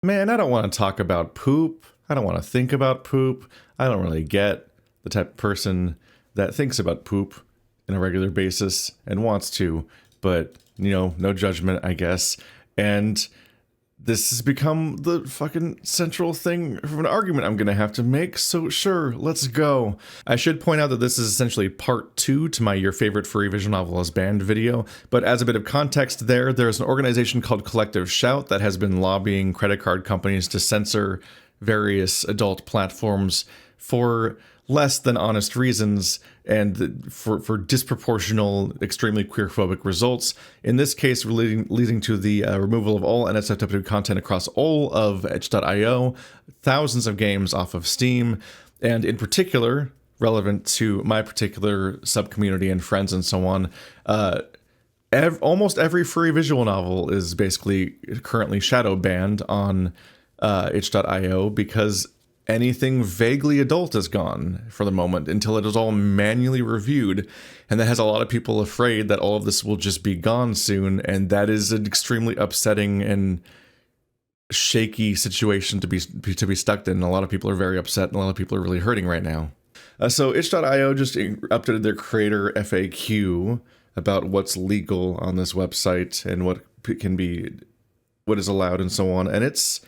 Man, I don't want to talk about poop. I don't want to think about poop. I don't really get the type of person that thinks about poop on a regular basis and wants to, but, you know, no judgment, I guess. And this has become the fucking central thing of an argument I'm going to have to make, so sure, let's go. I should point out that this is essentially part 2 to my Your Favorite Furry Visual Novel is Banned video, but as a bit of context there's an organization called Collective Shout that has been lobbying credit card companies to censor various adult platforms for less than honest reasons and for disproportional, extremely queerphobic results. In this case, leading to the removal of all NSFW content across all of Itch.io, thousands of games off of Steam, and in particular, relevant to my particular sub-community and friends and so on, almost every furry visual novel is basically currently shadow banned on Itch.io because anything vaguely adult is gone for the moment until it is all manually reviewed, and that has a lot of people afraid that all of this will just be gone soon, and that is an extremely upsetting and shaky situation to be stuck in. A lot of people are very upset, and a lot of people are really hurting right now. So Itch.io just updated their creator FAQ about what's legal on this website and what is allowed and so on, and it's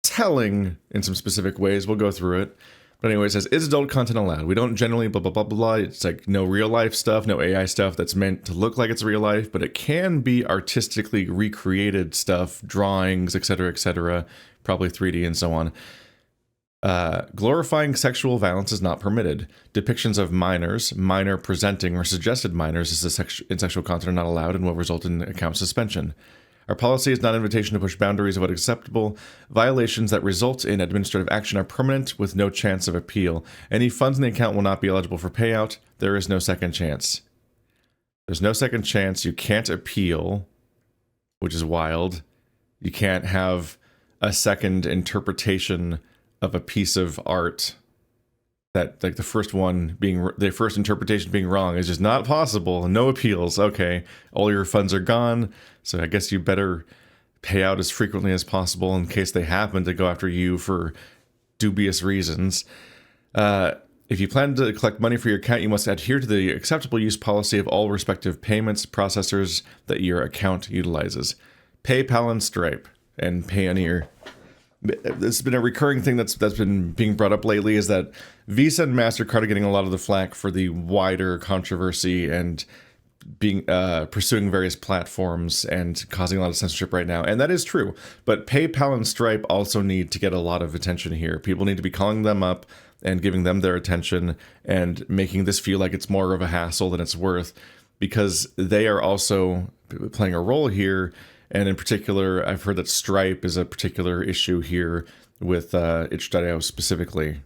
telling in some specific ways. We'll go through it. But anyway, it says, is adult content allowed? We don't generally blah, blah, blah, blah, blah. It's like no real life stuff, no AI stuff that's meant to look like it's real life, but it can be artistically recreated stuff, drawings, etc., probably 3D and so on. Glorifying sexual violence is not permitted. Depictions of minors, minor presenting or suggested minors in sexual content are not allowed and will result in account suspension. Our policy is not an invitation to push boundaries of what is acceptable. Violations that result in administrative action are permanent with no chance of appeal. Any funds in the account will not be eligible for payout. There is no second chance. There's no second chance. You can't appeal, which is wild. You can't have a second interpretation of a piece of art that, like, the first interpretation being wrong is just not possible. No appeals. Okay, all your funds are gone, so I guess you better pay out as frequently as possible in case they happen to go after you for dubious reasons. If you plan to collect money for your account, you must adhere to the acceptable use policy of all respective payments processors that your account utilizes. PayPal and Stripe and Payoneer. This has been a recurring thing that's been being brought up lately, is that Visa and MasterCard are getting a lot of the flack for the wider controversy and being pursuing various platforms and causing a lot of censorship right now. And that is true. But PayPal and Stripe also need to get a lot of attention here. People need to be calling them up and giving them their attention and making this feel like it's more of a hassle than it's worth, because they are also playing a role here. And in particular, I've heard that Stripe is a particular issue here with Itch.io specifically.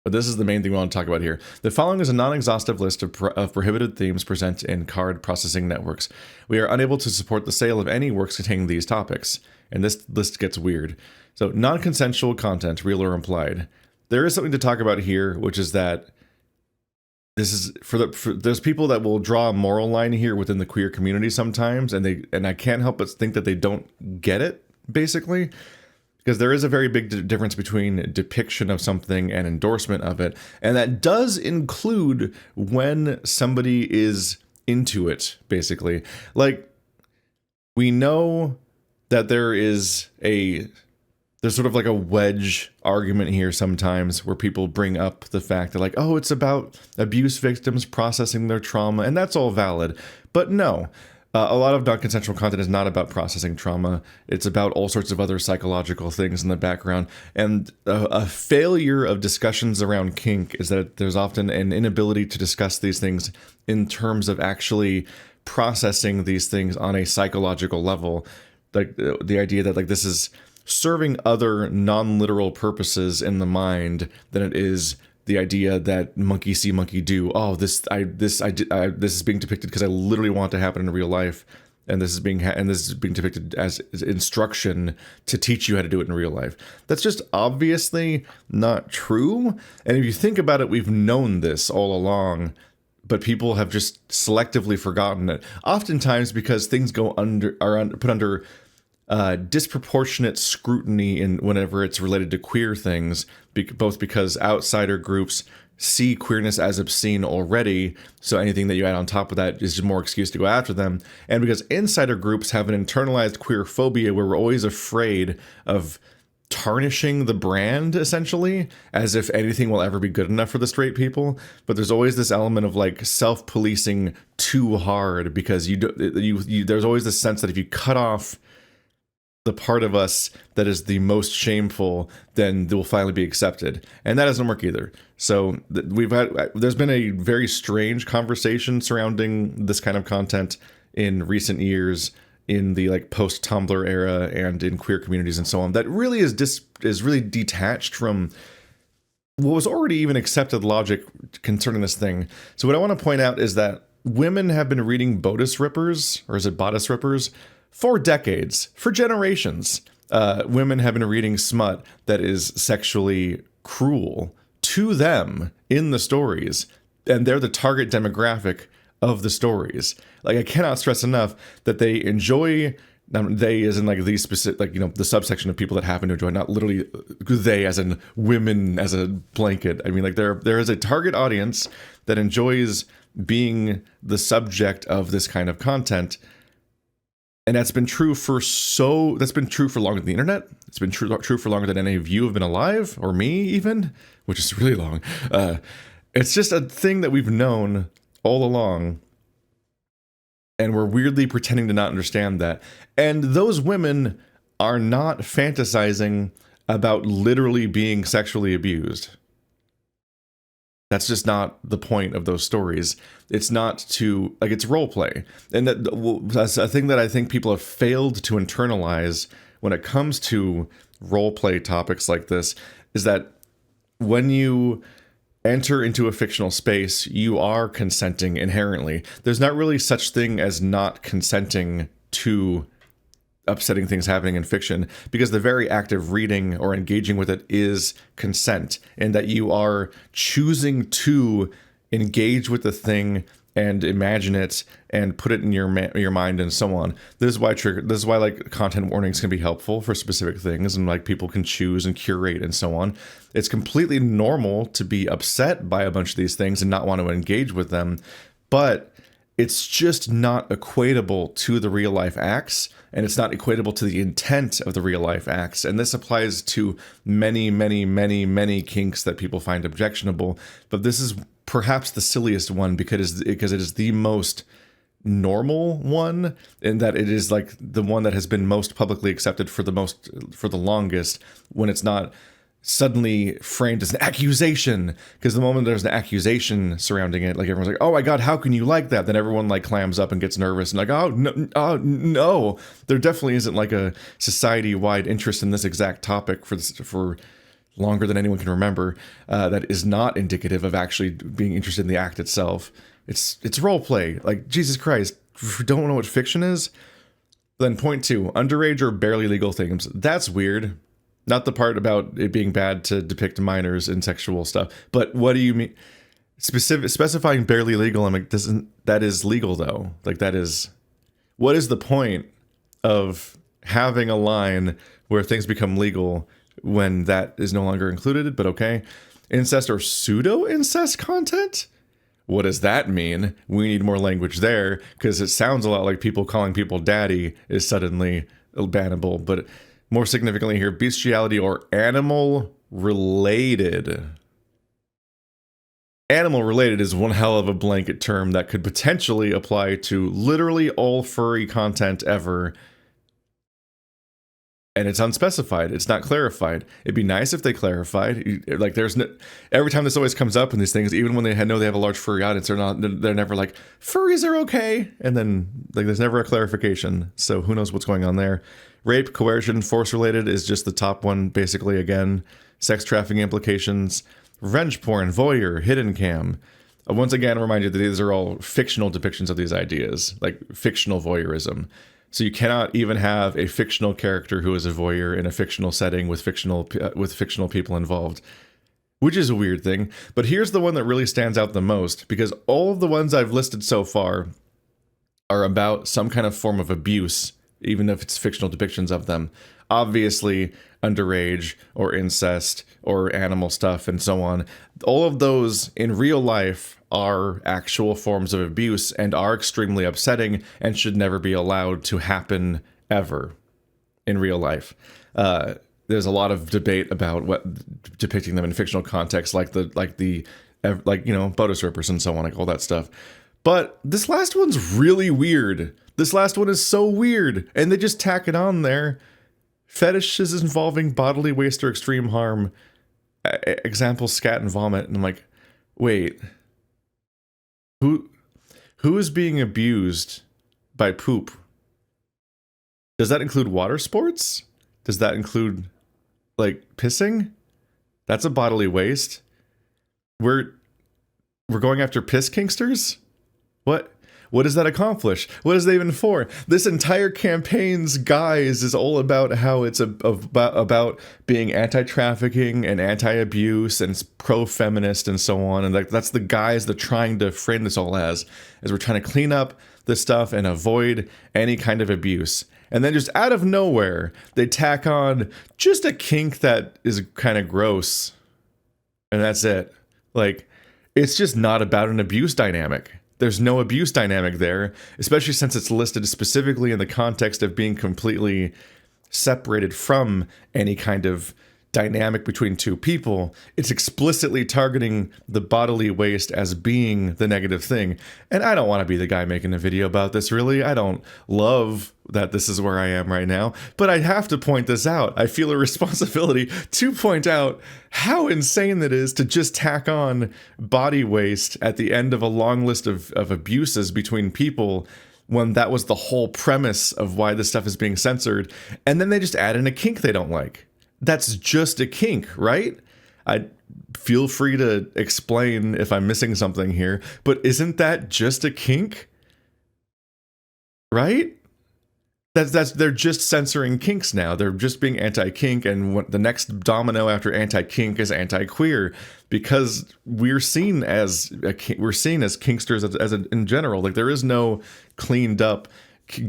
But this is the main thing we want to talk about here. The following is a non-exhaustive list of prohibited themes present in card processing networks. We are unable to support the sale of any works containing these topics. And this list gets weird. So, non-consensual content, real or implied. There is something to talk about here, which is that this is for there's people that will draw a moral line here within the queer community sometimes, and I can't help but think that they don't get it, basically, because there is a very big difference between depiction of something and endorsement of it, and that does include when somebody is into it, basically. Like, we know that there's sort of like a wedge argument here sometimes where people bring up the fact that, like, oh, it's about abuse victims processing their trauma, and that's all valid. But no, a lot of non-consensual content is not about processing trauma. It's about all sorts of other psychological things in the background. And a failure of discussions around kink is that there's often an inability to discuss these things in terms of actually processing these things on a psychological level. Like the idea that, like, this is serving other non-literal purposes in the mind than it is the idea that monkey see, monkey do. Oh, this is being depicted because I literally want it to happen in real life, and this is being depicted as instruction to teach you how to do it in real life. That's just obviously not true. And if you think about it, we've known this all along, but people have just selectively forgotten it. Oftentimes because things are put under disproportionate scrutiny in whenever it's related to queer things, both because outsider groups see queerness as obscene already, so anything that you add on top of that is just more excuse to go after them, and because insider groups have an internalized queer phobia where we're always afraid of tarnishing the brand, essentially, as if anything will ever be good enough for the straight people. But there's always this element of like self-policing too hard, because there's always this sense that if you cut off the part of us that is the most shameful, then they will finally be accepted, and that doesn't work either. So there's been a very strange conversation surrounding this kind of content in recent years, in the like post Tumblr era and in queer communities and so on, that really is really detached from what was already even accepted logic concerning this thing. So what I want to point out is that women have been reading bodice rippers, or is it bodice rippers, for decades, for generations. Women have been reading smut that is sexually cruel to them in the stories, and they're the target demographic of the stories. Like, I cannot stress enough that they enjoy, they as in like the specific, like, you know, the subsection of people that happen to enjoy, not literally they as in women as a blanket. I mean, like, there is a target audience that enjoys being the subject of this kind of content. And that's been true for longer than the internet. It's been true for longer than any of you have been alive, or me even, which is really long. It's just a thing that we've known all along, and we're weirdly pretending to not understand that. And those women are not fantasizing about literally being sexually abused. That's just not the point of those stories. It's not to, like, it's role play. And that's a thing that I think people have failed to internalize when it comes to role play topics like this, is that when you enter into a fictional space, you are consenting inherently. There's not really such thing as not consenting to upsetting things happening in fiction, because the very act of reading or engaging with it is consent, and that you are choosing to engage with the thing and imagine it and put it in your mind and so on. This is why like content warnings can be helpful for specific things, and like people can choose and curate and so on. It's completely normal to be upset by a bunch of these things and not want to engage with them, but it's just not equatable to the real life acts, and it's not equatable to the intent of the real life acts. And this applies to many, many, many, many kinks that people find objectionable. But this is perhaps the silliest one, because it is the most normal one, in that it is like the one that has been most publicly accepted for the longest, when it's not suddenly framed as an accusation. Because the moment there's an accusation surrounding it, like, everyone's like, oh my god, how can you like that? Then everyone like clams up and gets nervous and like, no, there definitely isn't like a society-wide interest in this exact topic for longer than anyone can remember, that is not indicative of actually being interested in the act itself. It's role play. Like, Jesus Christ, if you don't know what fiction is, then point 2, underage or barely legal themes. That's weird. Not the part about it being bad to depict minors in sexual stuff, but what do you mean? Specifying barely legal, I'm like, that is legal though? Like, what is the point of having a line where things become legal when that is no longer included? But okay. Incest or pseudo-incest content? What does that mean? We need more language there, because it sounds a lot like people calling people daddy is suddenly bannable. But more significantly here, bestiality or animal related. Animal related is one hell of a blanket term that could potentially apply to literally all furry content ever. And it's unspecified. It's not clarified. It'd be nice if they clarified. Like, every time this always comes up in these things, even when they know they have a large furry audience, they're never like, furries are okay. And then, like, there's never a clarification. So who knows what's going on there. Rape, coercion, force related is just the top one, basically. Again, sex trafficking implications, revenge porn, voyeur, hidden cam. Once again, I remind you that these are all fictional depictions of these ideas, like fictional voyeurism. So you cannot even have a fictional character who is a voyeur in a fictional setting with fictional people involved, which is a weird thing. But here's the one that really stands out the most, because all of the ones I've listed so far are about some kind of form of abuse even if it's fictional depictions of them. Obviously, underage or incest or animal stuff and so on. All of those in real life are actual forms of abuse and are extremely upsetting and should never be allowed to happen ever in real life. There's a lot of debate about what depicting them in fictional context, like Botus rippers and so on, like all that stuff. But this last one's really weird. This last one is so weird, and they just tack it on there. Fetishes involving bodily waste or extreme harm. Example: scat and vomit. And I'm like, wait, who is being abused by poop? Does that include water sports? Does that include like pissing? That's a bodily waste. We're going after piss kinksters? What does that accomplish? What is that even for? This entire campaign's guise is all about how it's about being anti-trafficking and anti-abuse and pro-feminist and so on. And that's the guise they're trying to frame this all as we're trying to clean up this stuff and avoid any kind of abuse. And then just out of nowhere, they tack on just a kink that is kind of gross. And that's it. Like, it's just not about an abuse dynamic. There's no abuse dynamic there, especially since it's listed specifically in the context of being completely separated from any kind of dynamic between two people. It's explicitly targeting the bodily waste as being the negative thing. And I don't want to be the guy making a video about this, really. I don't love that this is where I am right now, but I have to point this out. I feel a responsibility to point out how insane it is to just tack on body waste at the end of a long list of abuses between people, when that was the whole premise of why this stuff is being censored. And then they just add in a kink they don't like. That's just a kink, right? I feel free to explain if I'm missing something here, but isn't that just a kink? Right? That's they're just censoring kinks now. They're just being anti-kink, and the next domino after anti-kink is anti-queer, because we're seen as kinksters in general. Like, there is no cleaned up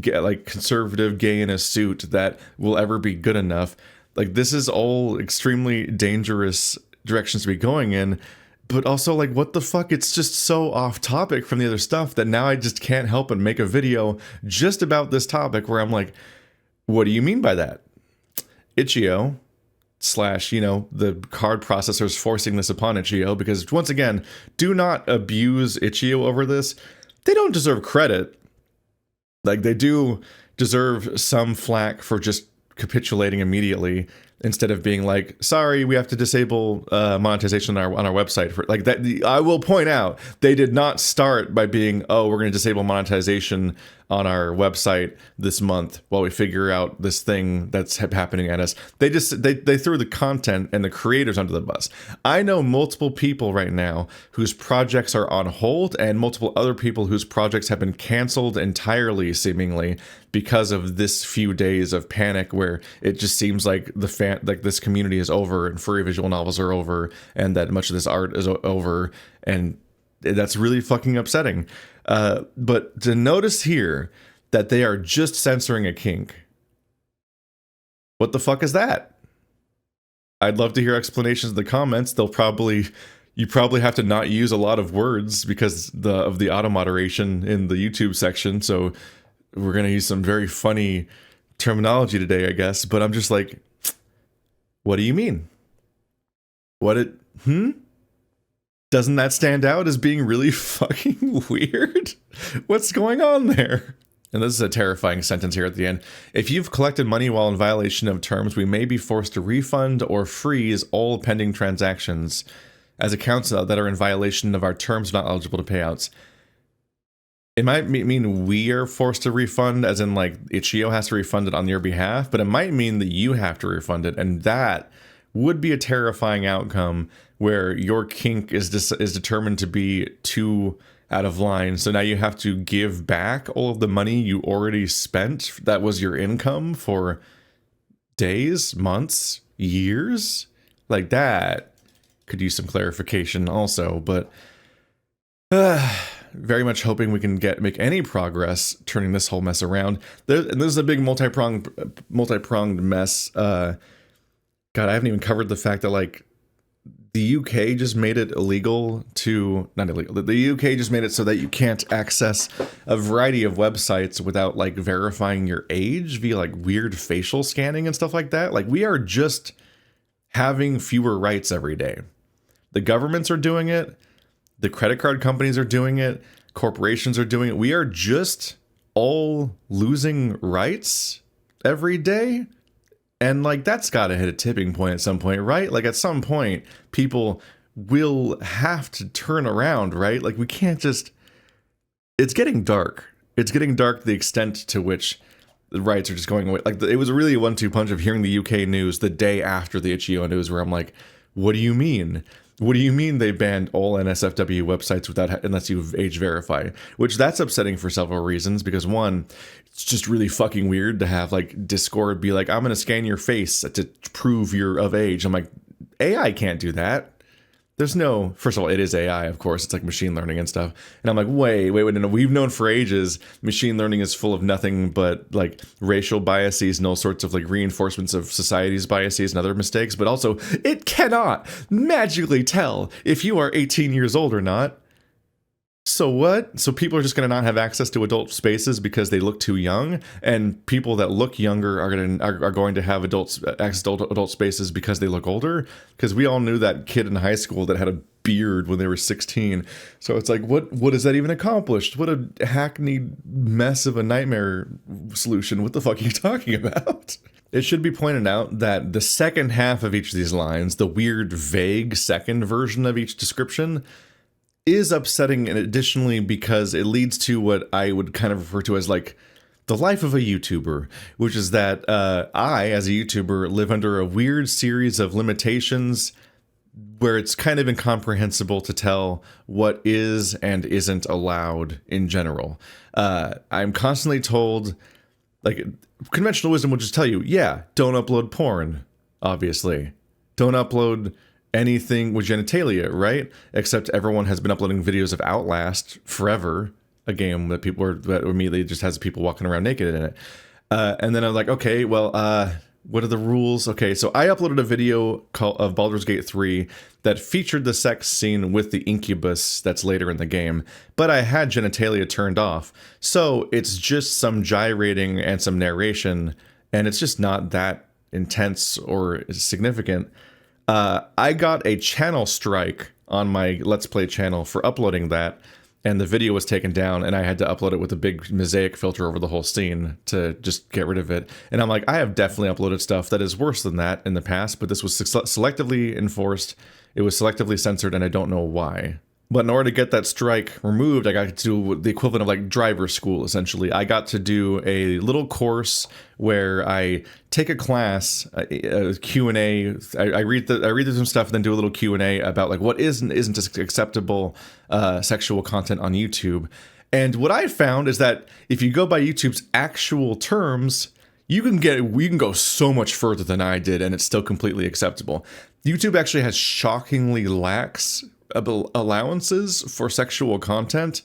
like conservative gay in a suit that will ever be good enough. Like, this is all extremely dangerous directions to be going in, but also, like, what the fuck? It's just so off topic from the other stuff that now I just can't help but make a video just about this topic where I'm like, what do you mean by that? Itchio / the card processors forcing this upon Itchio, because once again, do not abuse Itchio over this. They don't deserve credit. Like, they do deserve some flack for just capitulating immediately, instead of being like, sorry, we have to disable monetization on our website for like that. I will point out, they did not start by being, oh, we're going to disable monetization on our website this month while we figure out this thing that's happening at us. They threw the content and the creators under the bus. I know multiple people right now whose projects are on hold, and multiple other people whose projects have been canceled entirely, seemingly, because of this few days of panic where it just seems like this community is over and furry visual novels are over and that much of this art is over, and that's really fucking upsetting. But to notice here that they are just censoring a kink, what the fuck is that? I'd love to hear explanations in the comments. You probably have to not use a lot of words because of the auto moderation in the YouTube section, so we're going to use some very funny terminology today, I guess. But I'm just like, what do you mean? Doesn't that stand out as being really fucking weird? What's going on there? And this is a terrifying sentence here at the end. If you've collected money while in violation of terms, we may be forced to refund or freeze all pending transactions, as accounts that are in violation of our terms not eligible to payouts. It might mean we are forced to refund, as in like Itchio has to refund it on your behalf, but it might mean that you have to refund it, and that would be a terrifying outcome where your kink is determined to be too out of line. So now you have to give back all of the money you already spent that was your income for days, months, years. Like, that could use some clarification also, but very much hoping we can make any progress turning this whole mess around. And this is a big multi-pronged mess. God, I haven't even covered the fact that like the UK just made it illegal to, not illegal, the UK just made it so that you can't access a variety of websites without like verifying your age via like weird facial scanning and stuff like that. Like we are just having fewer rights every day. The governments are doing it. The credit card companies are doing it. Corporations are doing it. We are just all losing rights every day. And like, that's got to hit a tipping point at some point, right? Like at some point, people will have to turn around, right? Like we can't just, it's getting dark. It's getting dark to the extent to which the rights are just going away. Like it was really a 1-2 punch of hearing the UK news the day after the Itchio news, where I'm like, what do you mean? What do you mean they banned all NSFW websites unless you age verify? Which that's upsetting for several reasons. Because one, it's just really fucking weird to have like Discord be like, I'm going to scan your face to prove you're of age. I'm like, AI can't do that. There's no, first of all, it is AI, of course. It's like machine learning and stuff. And I'm like, wait, no. We've known for ages machine learning is full of nothing but like racial biases and all sorts of like reinforcements of society's biases and other mistakes. But also, it cannot magically tell if you are 18 years old or not. So what? So people are just going to not have access to adult spaces because they look too young, and people that look younger are going to have access to adult spaces because they look older. Because we all knew that kid in high school that had a beard when they were 16. So it's like, what has that even accomplished? What a hackneyed mess of a nightmare solution. What the fuck are you talking about? It should be pointed out that the second half of each of these lines, the weird, vague second version of each description, is upsetting, and additionally because it leads to what I would kind of refer to as like the life of a YouTuber, which is that I, as a YouTuber, live under a weird series of limitations where it's kind of incomprehensible to tell what is and isn't allowed in general. I'm constantly told, like, conventional wisdom will just tell you, yeah, don't upload porn, obviously. Don't upload anything with genitalia, right? Except everyone has been uploading videos of Outlast forever, a game that that immediately just has people walking around naked in it. And then I'm like, okay, well, what are the rules? Okay, so I uploaded a video of Baldur's Gate 3 that featured the sex scene with the incubus that's later in the game, but I had genitalia turned off. So it's just some gyrating and some narration, and it's just not that intense or significant. I got a channel strike on my Let's Play channel for uploading that, and the video was taken down, and I had to upload it with a big mosaic filter over the whole scene to just get rid of it. And I'm like, I have definitely uploaded stuff that is worse than that in the past, but this was selectively enforced, it was selectively censored, and I don't know why. But in order to get that strike removed, I got to do the equivalent of like driver school, essentially. I got to do a little course where I take a class, a Q&A. I read through some stuff and then do a little Q&A about like what is and isn't acceptable sexual content on YouTube. And what I found is that if you go by YouTube's actual terms, you can go so much further than I did, and it's still completely acceptable. YouTube actually has shockingly lax allowances for sexual content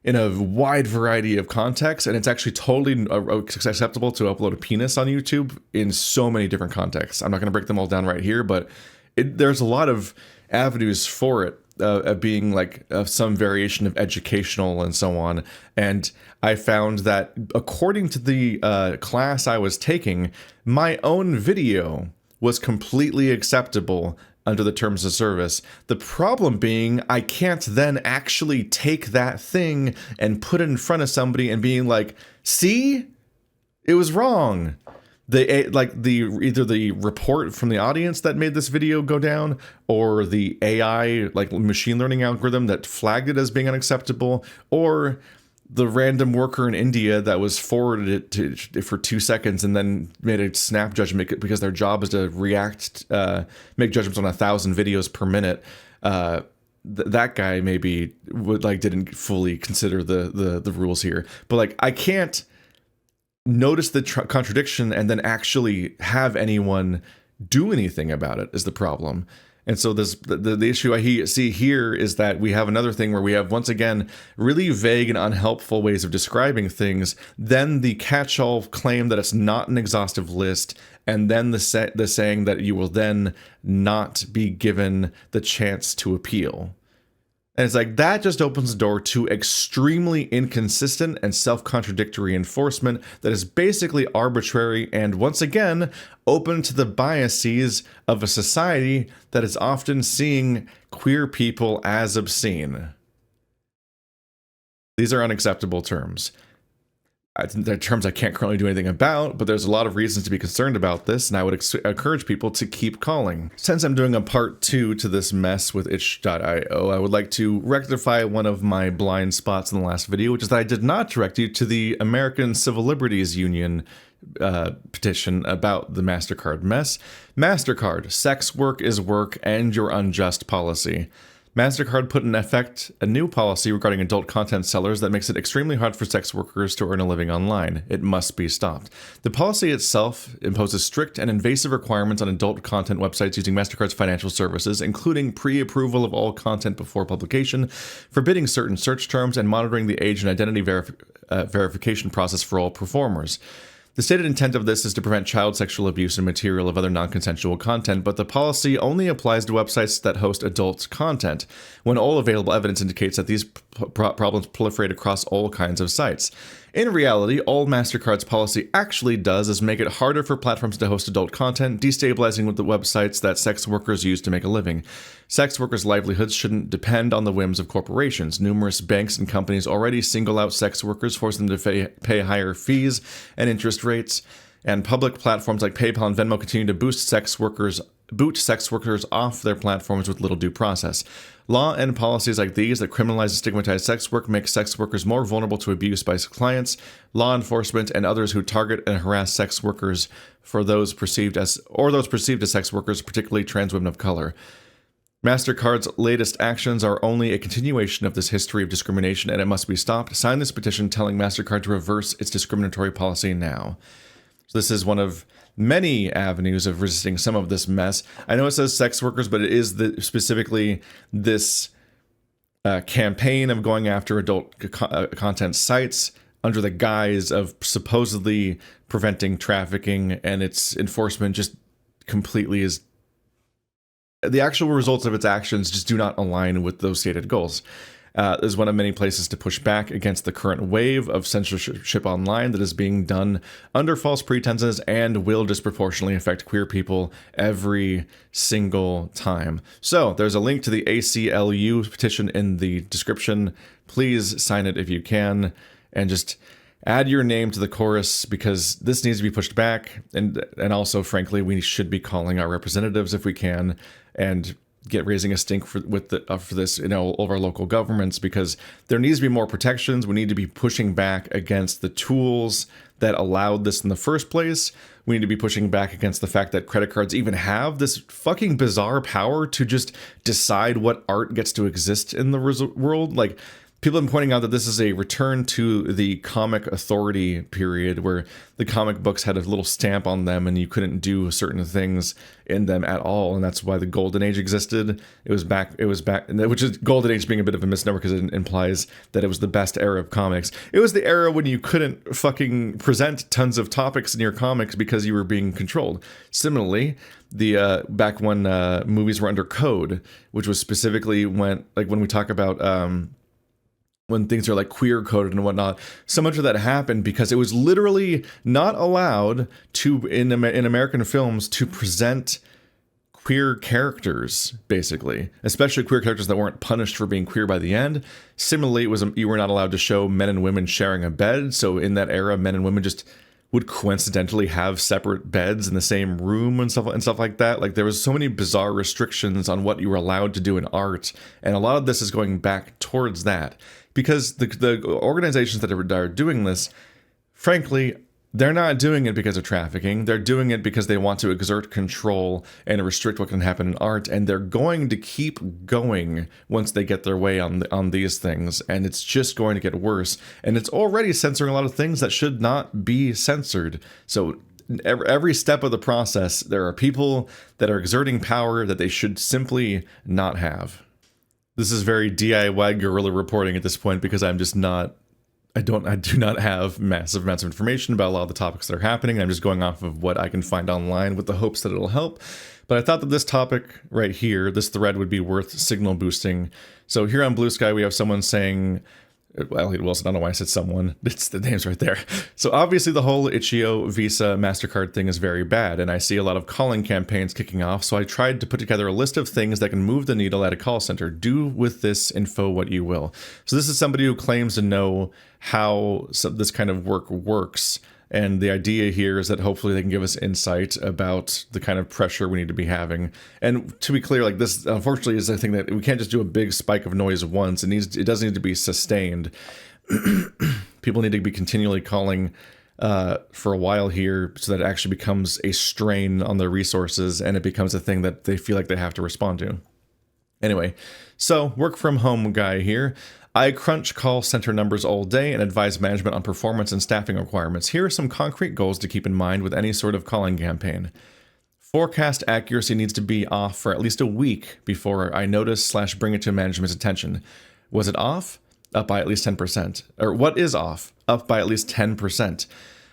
in a wide variety of contexts, and it's actually totally acceptable to upload a penis on YouTube in so many different contexts. I'm not going to break them all down right here, but there's a lot of avenues for it being like some variation of educational and so on. And I found that according to the class I was taking, my own video was completely acceptable under the terms of service. The problem being, I can't then actually take that thing and put it in front of somebody and being like, see, it was wrong. Either the report from the audience that made this video go down, or the AI, like machine learning algorithm that flagged it as being unacceptable, or the random worker in India that was forwarded it to for 2 seconds and then made a snap judgment because their job is to make judgments on 1,000 videos per minute. That guy maybe didn't fully consider the rules here, but like I can't notice the contradiction and then actually have anyone do anything about it is the problem. And so the issue I see here is that we have another thing where we have, once again, really vague and unhelpful ways of describing things, then the catch-all claim that it's not an exhaustive list, and then the saying that you will then not be given the chance to appeal. And it's like, that just opens the door to extremely inconsistent and self-contradictory enforcement that is basically arbitrary and, once again, open to the biases of a society that is often seeing queer people as obscene. These are unacceptable terms. They're terms I can't currently do anything about, but there's a lot of reasons to be concerned about this, and I would encourage people to keep calling. Since I'm doing a part 2 to this mess with itch.io, I would like to rectify one of my blind spots in the last video, which is that I did not direct you to the American Civil Liberties Union petition about the MasterCard mess. MasterCard, sex work is work and your unjust policy. MasterCard put in effect a new policy regarding adult content sellers that makes it extremely hard for sex workers to earn a living online. It must be stopped. The policy itself imposes strict and invasive requirements on adult content websites using MasterCard's financial services, including pre-approval of all content before publication, forbidding certain search terms, and monitoring the age and identity verification process for all performers. The stated intent of this is to prevent child sexual abuse and material of other non-consensual content, but the policy only applies to websites that host adult content, when all available evidence indicates that these problems proliferate across all kinds of sites. In reality, all MasterCard's policy actually does is make it harder for platforms to host adult content, destabilizing the websites that sex workers use to make a living. Sex workers' livelihoods shouldn't depend on the whims of corporations. Numerous banks and companies already single out sex workers, forcing them to pay higher fees and interest rates, and public platforms like PayPal and Venmo continue to boot sex workers off their platforms with little due process. Law and policies like these that criminalize and stigmatize sex work make sex workers more vulnerable to abuse by clients, law enforcement, and others who target and harass sex workers for those perceived as sex workers, particularly trans women of color. MasterCard's latest actions are only a continuation of this history of discrimination, and it must be stopped. Sign this petition telling MasterCard to reverse its discriminatory policy now. So this is one of many avenues of resisting some of this mess. I know it says sex workers, but it is specifically this campaign of going after adult content sites under the guise of supposedly preventing trafficking, and its enforcement just completely is... The actual results of its actions just do not align with those stated goals. Is one of many places to push back against the current wave of censorship online that is being done under false pretenses and will disproportionately affect queer people every single time. So there's a link to the ACLU petition in the description. Please sign it if you can, and just add your name to the chorus, because this needs to be pushed back. And also, frankly, we should be calling our representatives if we can, and get raising a stink for this, all of our local governments, because there needs to be more protections. We need to be pushing back against the tools that allowed this in the first place. We need to be pushing back against the fact that credit cards even have this fucking bizarre power to just decide what art gets to exist in the world. Like, people have been pointing out that this is a return to the comic authority period, where the comic books had a little stamp on them and you couldn't do certain things in them at all, and that's why the golden age existed. It was back, which is golden age being a bit of a misnomer because it implies that it was the best era of comics. It was the era when you couldn't fucking present tons of topics in your comics because you were being controlled. Similarly, the back when movies were under code, which was specifically when we talk about when things are like queer coded and whatnot, so much of that happened because it was literally not allowed to, in American films, to present queer characters, basically, especially queer characters that weren't punished for being queer by the end. Similarly, you were not allowed to show men and women sharing a bed. So in that era, men and women just would coincidentally have separate beds in the same room and stuff like that. Like, there was so many bizarre restrictions on what you were allowed to do in art, and a lot of this is going back towards that, because the organizations that are doing this, frankly, they're not doing it because of trafficking. They're doing it because they want to exert control and restrict what can happen in art, and they're going to keep going once they get their way on these things, and it's just going to get worse. And it's already censoring a lot of things that should not be censored. So every step of the process, there are people that are exerting power that they should simply not have. This is very DIY guerrilla reporting at this point because I'm just not, I do not have massive amounts of information about a lot of the topics that are happening. I'm just going off of what I can find online with the hopes that it'll help. But I thought that this topic right here, this thread, would be worth signal boosting. So here on Blue Sky, we have someone saying, well, Wilson, I don't know why I said someone. It's the name's right there. So obviously the whole Itchio Visa MasterCard thing is very bad, and I see a lot of calling campaigns kicking off, so I tried to put together a list of things that can move the needle at a call center. Do with this info what you will. So this is somebody who claims to know how this kind of work works, and the idea here is that hopefully they can give us insight about the kind of pressure we need to be having. And to be clear, like this, unfortunately, is a thing that we can't just do a big spike of noise once. It does need to be sustained. People need to be continually calling for a while here so that it actually becomes a strain on their resources and it becomes a thing that they feel like they have to respond to. Anyway, so work from home guy here. I crunch call center numbers all day and advise management on performance and staffing requirements. Here are some concrete goals to keep in mind with any sort of calling campaign. Forecast accuracy needs to be off for at least a week before I notice/bring it to management's attention. Was it off? Up by at least 10%. Or what is off? Up by at least 10%.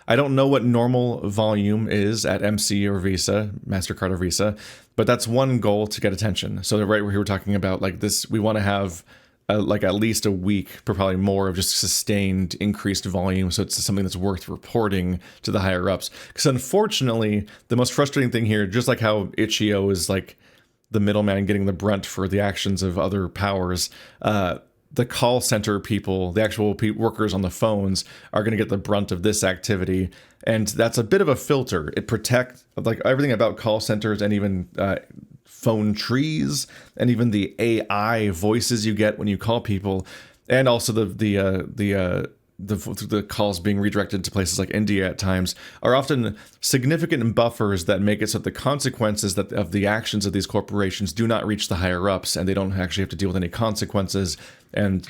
I don't know what normal volume is at MC or Visa, MasterCard or Visa, but that's one goal to get attention. So right where we were talking about like this, we want to have like at least a week, probably more, of just sustained increased volume, so it's something that's worth reporting to the higher ups. Because unfortunately, the most frustrating thing here, just like how Itchio is like the middleman getting the brunt for the actions of other powers, the call center people, the actual workers on the phones, are going to get the brunt of this activity, and that's a bit of a filter. It protects like everything about call centers and even phone trees and even the AI voices you get when you call people, and also the calls being redirected to places like India at times are often significant buffers that make it so that the consequences of the actions of these corporations do not reach the higher ups, and they don't actually have to deal with any consequences, and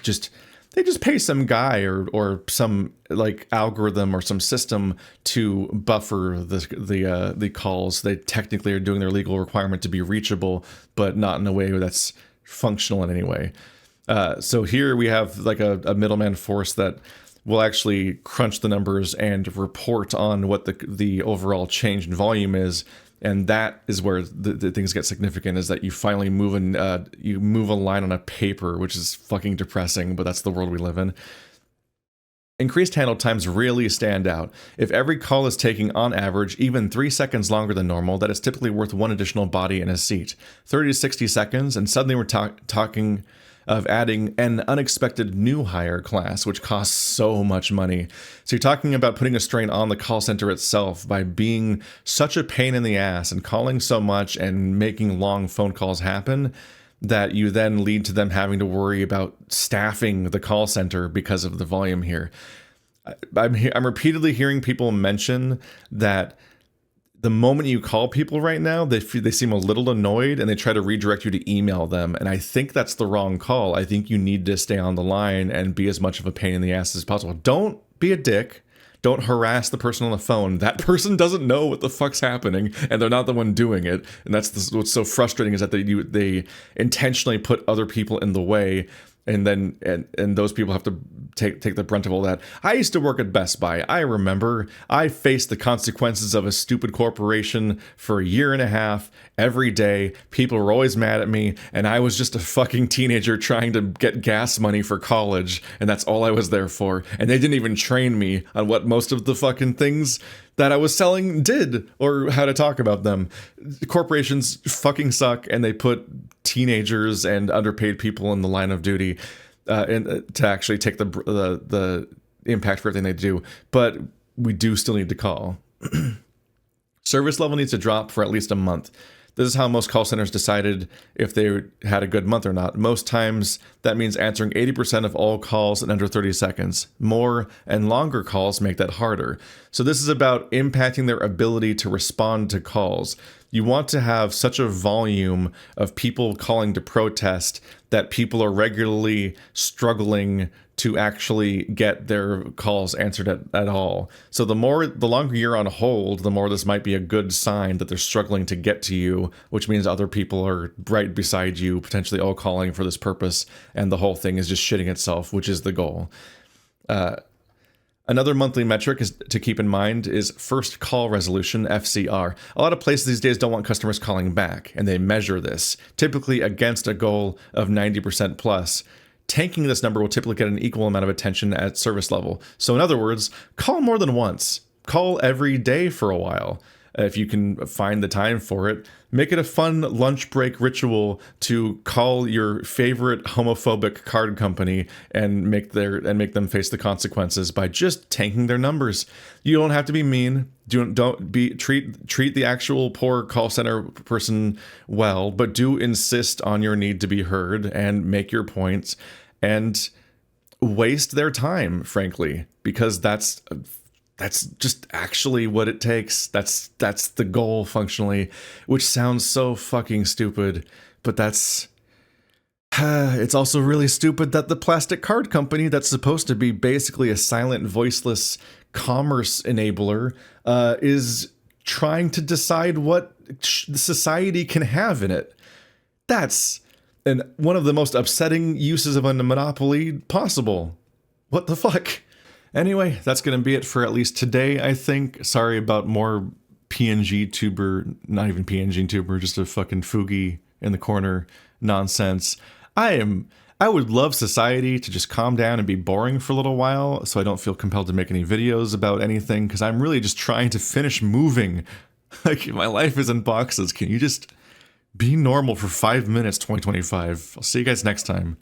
they just pay some guy or some like algorithm or some system to buffer the calls. They technically are doing their legal requirement to be reachable, but not in a way that's functional in any way. So here we have like a middleman force that will actually crunch the numbers and report on what the overall change in volume is. And that is where the things get significant, is that you finally move a line on a paper, which is fucking depressing, but that's the world we live in. Increased handle times really stand out. If every call is taking, on average, even 3 seconds longer than normal, that is typically worth one additional body in a seat. 30 to 60 seconds, and suddenly we're talking of adding an unexpected new hire class, which costs so much money. So you're talking about putting a strain on the call center itself by being such a pain in the ass and calling so much and making long phone calls happen that you then lead to them having to worry about staffing the call center because of the volume here. I'm repeatedly hearing people mention that the moment you call people right now, they seem a little annoyed and they try to redirect you to email them. And I think that's the wrong call. I think you need to stay on the line and be as much of a pain in the ass as possible. Don't be a dick. Don't harass the person on the phone. That person doesn't know what the fuck's happening, and they're not the one doing it. And that's what's so frustrating, is that they intentionally put other people in the way, and then and those people have to take the brunt of all that. I used to work at Best Buy. I remember I faced the consequences of a stupid corporation for a year and a half every day. People were always mad at me, and I was just a fucking teenager trying to get gas money for college, and that's all I was there for. And they didn't even train me on what most of the fucking things that I was selling did, or how to talk about them. Corporations fucking suck, and they put teenagers and underpaid people in the line of duty and to actually take the impact for everything they do. But we do still need to call. Service level needs to drop for at least a month. This is how most call centers decided if they had a good month or not. Most times, that means answering 80% of all calls in under 30 seconds. More and longer calls make that harder. So this is about impacting their ability to respond to calls. You want to have such a volume of people calling to protest that people are regularly struggling to actually get their calls answered at all. So the longer you're on hold, the more this might be a good sign that they're struggling to get to you, which means other people are right beside you, potentially all calling for this purpose, and the whole thing is just shitting itself, which is the goal. Another monthly metric is to keep in mind is first call resolution, FCR. A lot of places these days don't want customers calling back, and they measure this, typically against a goal of 90% plus. Tanking this number will typically get an equal amount of attention at service level. So in other words, call more than once. Call every day for a while. If you can find the time for it, make it a fun lunch break ritual to call your favorite homophobic card company and make them face the consequences by just tanking their numbers. You don't have to be mean. Treat the actual poor call center person well, but do insist on your need to be heard and make your points and waste their time, frankly, because that's just actually what it takes. That's the goal functionally, which sounds so fucking stupid, but it's also really stupid that the plastic card company that's supposed to be basically a silent, voiceless commerce enabler is trying to decide what society can have in it. That's one of the most upsetting uses of a monopoly possible. What the fuck? Anyway, that's going to be it for at least today, I think. Sorry about more PNG tuber, not even PNG tuber, just a fucking Fugi in the corner nonsense. I would love society to just calm down and be boring for a little while so I don't feel compelled to make any videos about anything, because I'm really just trying to finish moving. Like, my life is in boxes. Can you just be normal for 5 minutes, 2025? I'll see you guys next time.